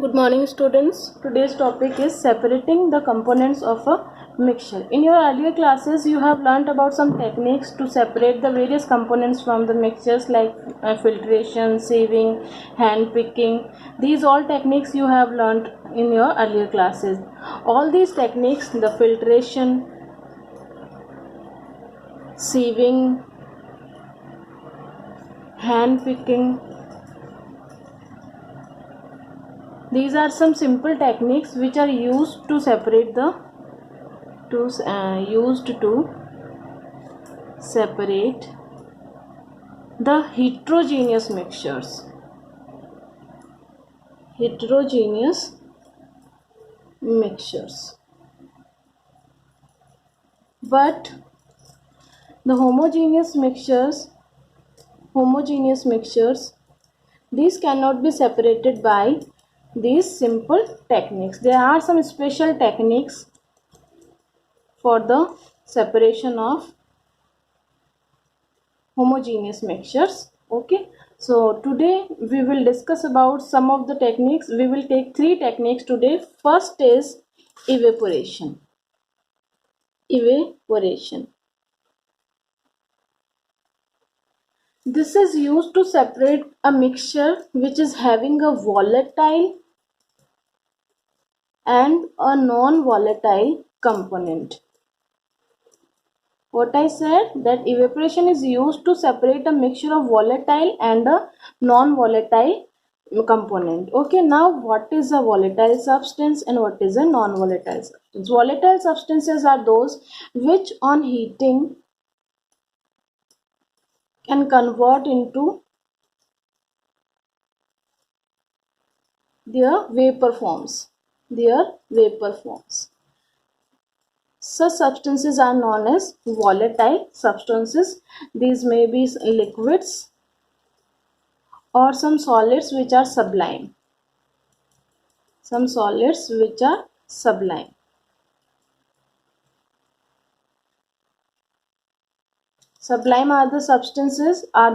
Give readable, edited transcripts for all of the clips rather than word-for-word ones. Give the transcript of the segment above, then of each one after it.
Good morning students. Today's topic is separating the components of a mixture. In your earlier classes you have learnt about some techniques to separate the various components from the mixtures like filtration, sieving, hand picking. These all techniques you have learnt in your earlier classes. All these techniques, the filtration, sieving, hand picking, these are some simple techniques which are used to separate the heterogeneous mixtures. But the homogeneous mixtures, these cannot be separated by these simple techniques. There are some special techniques for the separation of homogeneous mixtures. Okay, so today we will discuss about some of the techniques. We will take three techniques today. First is evaporation. This is used to separate a mixture which is having a volatile and a non-volatile component. What I said, that evaporation is used to separate a mixture of volatile and a non-volatile component. Okay, now what is a volatile substance and what is a non-volatile substance? Volatile substances are those which on heating can convert into their vapor forms. Such substances are known as volatile substances. These may be liquids or some solids which are sublime. Sublime are the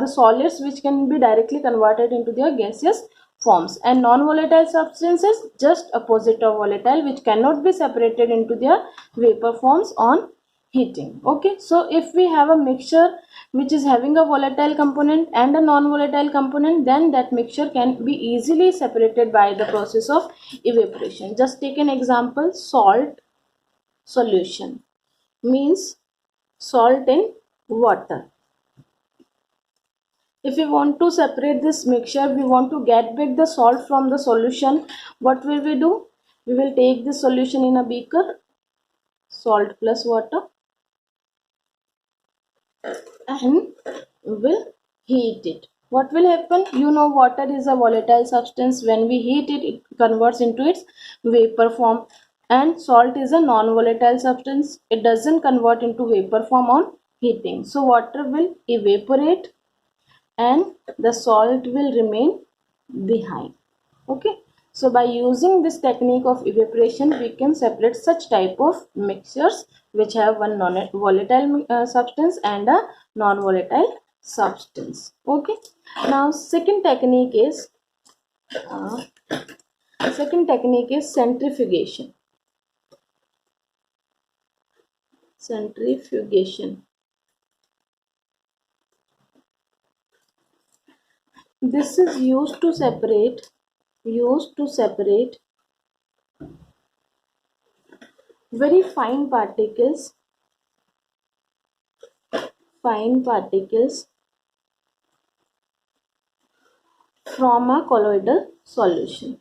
solids which can be directly converted into their gaseous forms, and non-volatile substances just opposite of volatile, which cannot be separated into their vapor forms on heating. Okay, so if we have a mixture which is having a volatile component and a non-volatile component, then that mixture can be easily separated by the process of evaporation. Just take an example. Salt solution means salt in water. If we want to separate this mixture, we want to get back the salt from the solution, what will we do? We will take this solution in a beaker, salt plus water, and we will heat it. What will happen? You know, water is a volatile substance. When we heat it, it converts into its vapor form, and salt is a non-volatile substance. It doesn't convert into vapor form on heating. So water will evaporate and the salt will remain behind. Okay, so by using this technique of evaporation, we can separate such type of mixtures which have one non-volatile substance and a non-volatile substance. Okay, now second technique is centrifugation. This is used to separate very fine particles from a colloidal solution.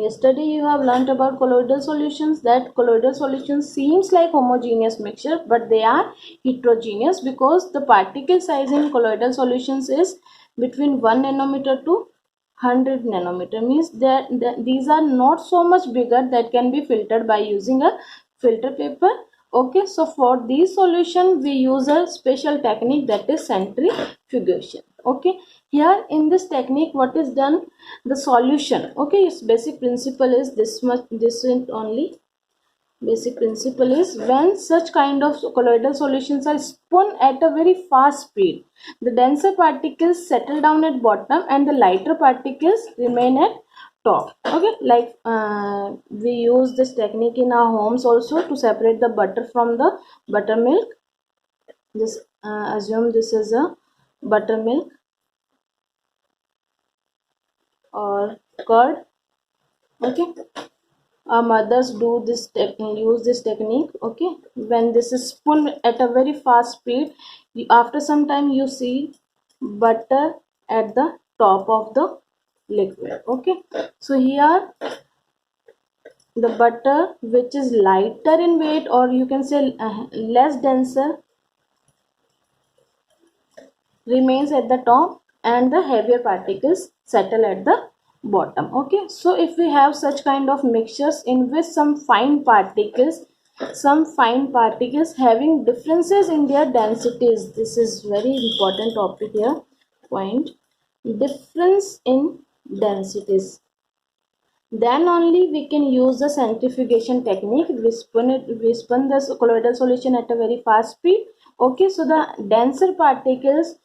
Yesterday you have learnt about colloidal solutions, that colloidal solutions seems like homogeneous mixture, but they are heterogeneous because the particle size in colloidal solutions is between 1 nanometer to 100 nanometer. Means that these are not so much bigger that can be filtered by using a filter paper. Okay, so for these solution we use a special technique, that is centrifugation. Okay, here in this technique what is done, the solution, okay, its basic principle is this only. Basic principle is when such kind of colloidal solutions are spun at a very fast speed, the denser particles settle down at bottom and the lighter particles remain at top. Okay, like we use this technique in our homes also to separate the butter from the buttermilk. This assume this is a buttermilk or curd. Okay, our mothers do this use this technique. Okay, when this is spun at a very fast speed, after some time you see butter at the top of the liquid. Okay, so here the butter which is lighter in weight, or you can say less denser, remains at the top and the heavier particles settle at the bottom. Okay, so if we have such kind of mixtures in which some fine particles having differences in their densities, this is very important topic here. Point: difference in densities, then only we can use the centrifugation technique. We spun this colloidal solution at a very fast speed. Okay, so the denser particles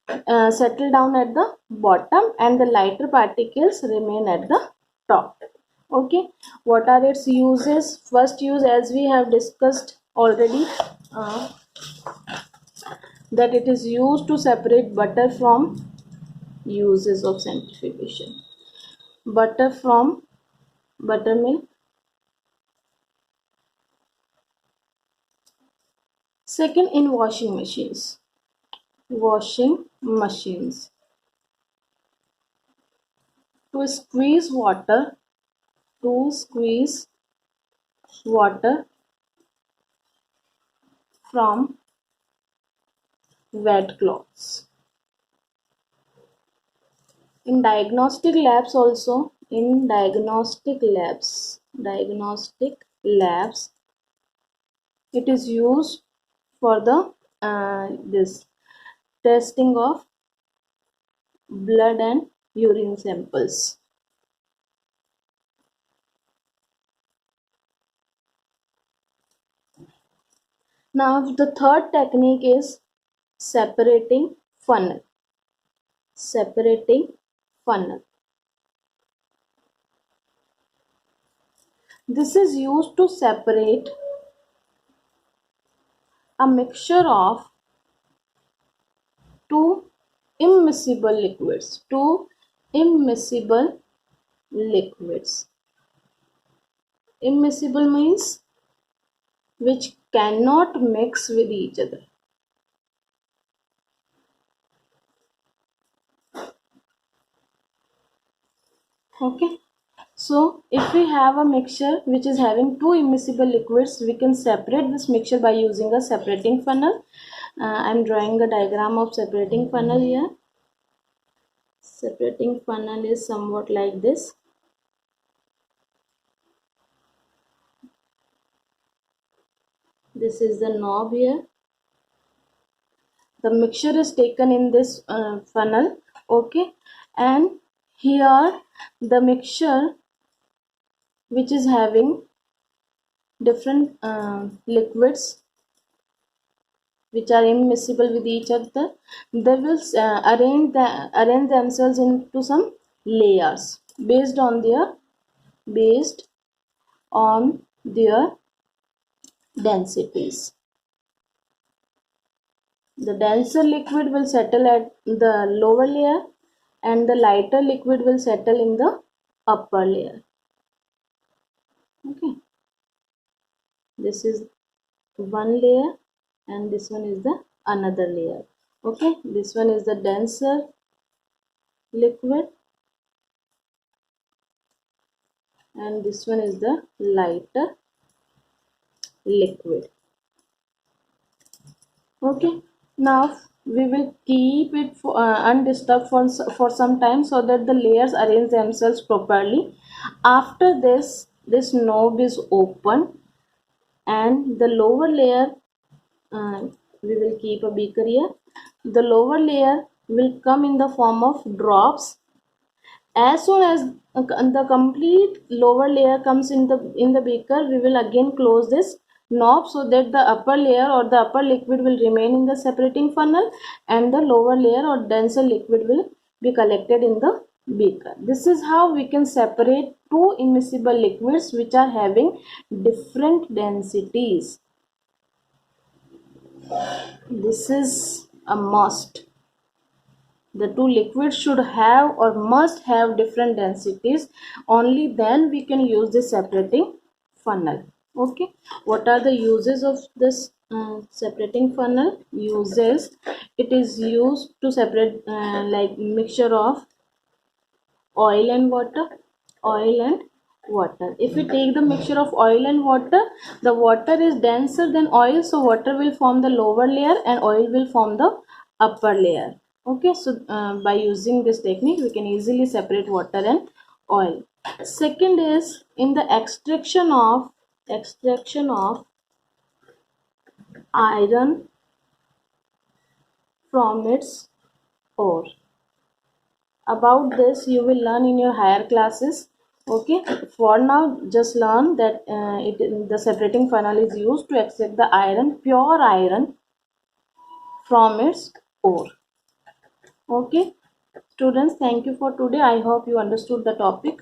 settle down at the bottom and the lighter particles remain at the top. Okay, what are its uses? First use, as we have discussed already, uh, that it is used to separate butter from uses of centrifugation. Butter from buttermilk. Second, in washing machines. Washing machines. To squeeze water, to squeeze water from wet cloths. In diagnostic labs also, diagnostic labs, it is used for the this testing of blood and urine samples. Now the third technique is separating funnel. Separating funnel. This is used to separate a mixture of two immiscible liquids. Two immiscible liquids. Immiscible means which cannot mix with each other. Okay, so if we have a mixture which is having two immiscible liquids, we can separate this mixture by using a separating funnel. I'm drawing a diagram of separating funnel here. Separating funnel is somewhat like this. This is the knob here. The mixture is taken in this funnel. Okay, and here the mixture which is having different liquids which are immiscible with each other, they will arrange themselves into some layers based on their densities. The denser liquid will settle at the lower layer and the lighter liquid will settle in the upper layer. Okay, this is one layer and this one is the another layer. Okay, this one is the denser liquid and this one is the lighter liquid. Okay, now we will keep it undisturbed for some time so that the layers arrange themselves properly. After this knob is open and the lower layer, uh, we will keep a beaker here. The lower layer will come in the form of drops As soon as the complete lower layer comes in the beaker, we will again close this knob so that the upper layer or the upper liquid will remain in the separating funnel and the lower layer or denser liquid will be collected in the beaker. This is how we can separate two immiscible liquids which are having different densities. This is a must. The two liquids should have or must have different densities. Only then we can use the separating funnel. Okay, what are the uses of this separating funnel? Uses: it is used to separate like mixture of oil and water. Oil and water, if we take the mixture of oil and water, the water is denser than oil, so water will form the lower layer and oil will form the upper layer. Okay, so by using this technique we can easily separate water and oil. Second is in the extraction of iron from its ore. About this you will learn in your higher classes. Okay, for now just learn that the separating funnel is used to extract the iron, pure iron, from its ore. Okay students, thank you for today. I hope you understood the topic.